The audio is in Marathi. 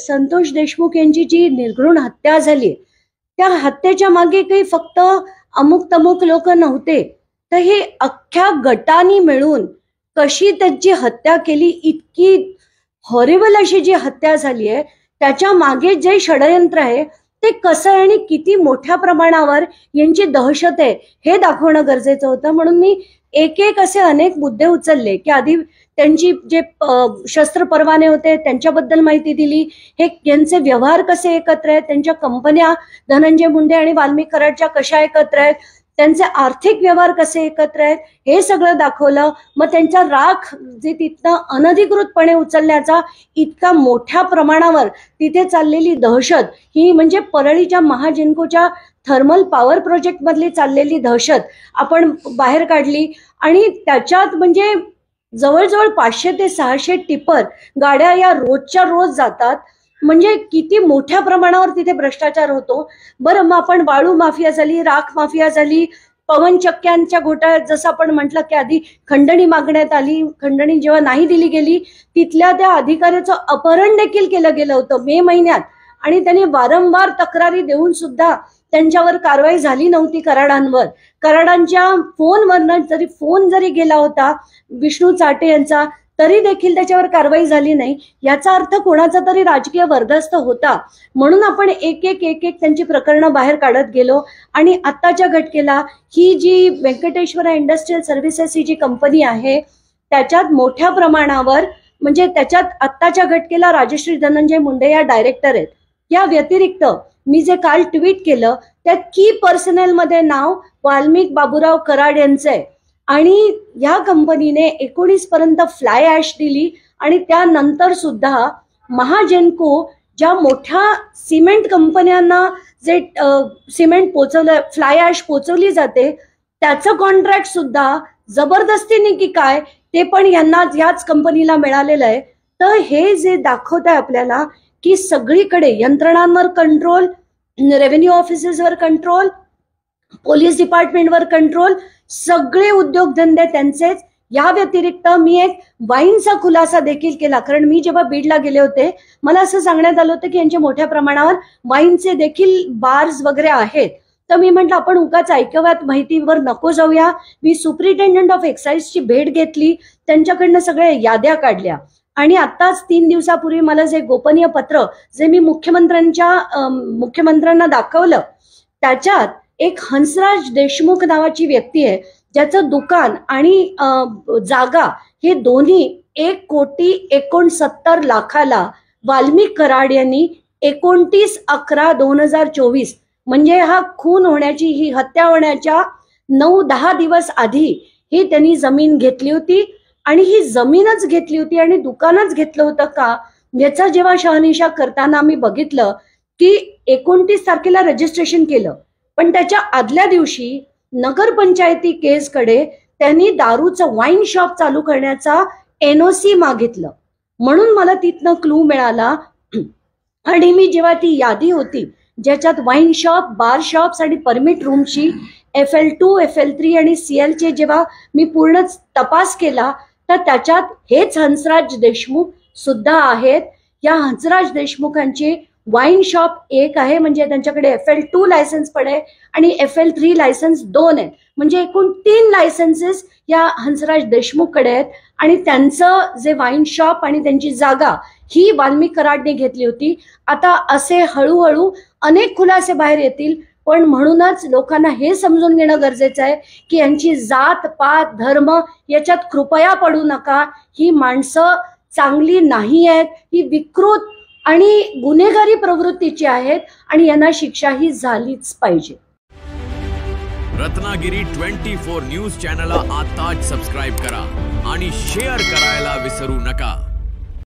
संतोष देशमुख यांची जी निर्घृण हत्या झाली, त्या हत्येच्या मागे काही फक्त अमुक तमुक लोक नव्हते, तर हे अख्ख्या गटानी मिळून कशी त्यांची हत्या केली, इतकी हॉरिबल अशी जी हत्या झाली आहे, त्याच्या मागे जे षडयंत्र आहे ते कसं आहे आणि किती मोठ्या प्रमाणावर यांची दहशत आहे हे दाखवणं गरजेचं होतं. म्हणून मी एक एक असे अनेक मुद्दे उचलले की आधी त्यांची जे शस्त्र परवाने होते त्यांच्याबद्दल माहिती दिली, हे यांचे व्यवहार कसे एकत्र आहेत, त्यांच्या कंपन्या धनंजय मुंडे आणि वाल्मिक कराडच्या कशा एकत्र आहेत, त्यांचे आर्थिक व्यवहार कसे एकत्र आहेत हे सगळं दाखवलं. मग त्यांच्या राख जे तिथनं अनधिकृतपणे उचलण्याचा इतका मोठ्या प्रमाणावर तिथे चाललेली दहशत, ही म्हणजे परळीच्या महाजिनकोच्या थर्मल पॉवर प्रोजेक्ट मधली चाललेली दहशत आपण बाहेर काढली. आणि त्याच्यात म्हणजे जवळजवळ 500 ते 600 टिपर गाड्या या रोजच्या रोज जातात. म्हणजे किती मोठ्या प्रमाणावर तिथे भ्रष्टाचार होतो. बरं, मग आपण वाळू माफिया झाली, राख माफिया झाली, पवनचक्क्यांच्या घोटाळ्यात जसं आपण म्हटलं की आधी खंडणी मागण्यात आली, खंडणी जेव्हा नाही दिली गेली तिथल्या त्या अधिकाऱ्याचं अपहरण देखील केलं गेलं होतं मे महिन्यात, आणि त्यांनी वारंवार तक्रारी देऊन सुद्धा त्यांच्यावर कारवाई झाली नव्हती. कराडांवर, कराडांच्या फोनवरनं जरी फोन जरी गेला होता विष्णू चाटे यांचा, तरी देखील त्याच्यावर कारवाई झाली नाही. याचा अर्थ कोणाचा तरी राजकीय वर्दस्त होता. म्हणून आपण एक एक त्यांची प्रकरणं बाहेर काढत गेलो. आणि आत्ताच्या घटकेला ही जी व्यंकटेश्वरा इंडस्ट्रियल सर्व्हिसेस ही जी कंपनी आहे त्याच्यात मोठ्या प्रमाणावर म्हणजे त्याच्यात आत्ताच्या घटकेला राजश्री धनंजय मुंडे या डायरेक्टर आहेत. या व्यतिरिक्त मी जे काल ट्विट केलं त्यात की पर्सनल मध्ये नाव वाल्मिक बाबूराव कराड यांचं आहे. आणि या कंपनीने 19 पर्यंत फ्लाय ॲश दिली. आणि त्यानंतर सुद्धा महाजेनको ज्या मोठ्या सिमेंट कंपन्यांना जे सिमेंट पोचवलं, फ्लाय ॲश पोचवली जाते, त्याचं कॉन्ट्रॅक्ट सुद्धा जबरदस्तीने की काय ते पण यांना याच कंपनीला मिळालेलं आहे. तर हे जे दाखवत आहे आपल्याला की सगळीकडे यंत्रणांवर कंट्रोल, रेव्हेन्यू ऑफिसेसवर कंट्रोल, पोलीस डिपार्टमेंटवर कंट्रोल, सगळे उद्योगधंदे त्यांचेच. या व्यतिरिक्त मी एक वाईनचा खुलासा देखील केला, कारण मी जेव्हा बीडला गेले होते मला असं सांगण्यात आलं होतं की यांच्या मोठ्या प्रमाणावर वाईनचे देखील बार्स वगैरे आहेत. तर मी म्हटलं आपण उगाच ऐकव्यात माहितीवर नको जाऊया. मी सुप्रिटेंडंट ऑफ एक्साईजची भेट घेतली, त्यांच्याकडनं सगळ्या याद्या काढल्या. आणि आत्ताच 3 दिवसापूर्वी मला जे गोपनीय पत्र जे मी मुख्यमंत्र्यांना दाखवलं, त्याच्यात एक हंसराज देशमुख नावाची व्यक्ती आहे ज्याचं दुकान आणि जागा हे दोन्ही 1,69,00,000 वाल्मिक कराड यांनी 29/11/2024 म्हणजे हा खून होण्याची, ही हत्या होण्याच्या 9-10 दिवस आधी ही त्यांनी जमीन घेतली होती. आणि ही जमीनच घेतली होती आणि दुकानच घेतलं होतं का, याचा जेव्हा शहानिशा करताना मी बघितलं की 29 तारखेला रजिस्ट्रेशन केलं, पण त्याच्या आदल्या दिवशी नगरपंचायती केसकडे त्यांनी दारूचं वाईन शॉप चालू करण्याचा NOC मागितलं. म्हणून मला तिथनं क्लू मिळाला. आणि मी जेव्हा ती यादी होती ज्याच्यात वाईन शॉप, बार शॉप्स आणि परमिट रूमची FL2, FL3 आणि CLचे जेव्हा मी पूर्ण तपास केला, तर त्याच्यात हेच हंसराज देशमुख सुद्धा आहेत. या हंसराज देशमुखांची वाईन शॉप एक आहे, म्हणजे त्यांच्याकडे FL2 लायसन्स पण आहे आणि FL3 लायसन्स 2 आहेत. म्हणजे एकूण 3 लायसन्सेस या हंसराज देशमुखकडे आहेत. आणि त्यांचं जे वाईन शॉप आणि त्यांची जागा ही वाल्मिक कराडने घेतली होती. आता असे हळूहळू अनेक खुलासे बाहेर येतील. पण म्हणूनच लोकांना हे समजून घेणं गरजेचं आहे की यांची जात, पात, धर्म याच्यात कृपया पडू नका. ही माणसं चांगली नाही आहेत, ही विकृत आणि गुन्हेगारी प्रवृत्तीची आहेत आणि यांना शिक्षा ही झालीच पाहिजे. रत्नागिरी 24 न्यूज चॅनलला आताच सबस्क्राइब करा आणि शेअर करायला विसरू नका.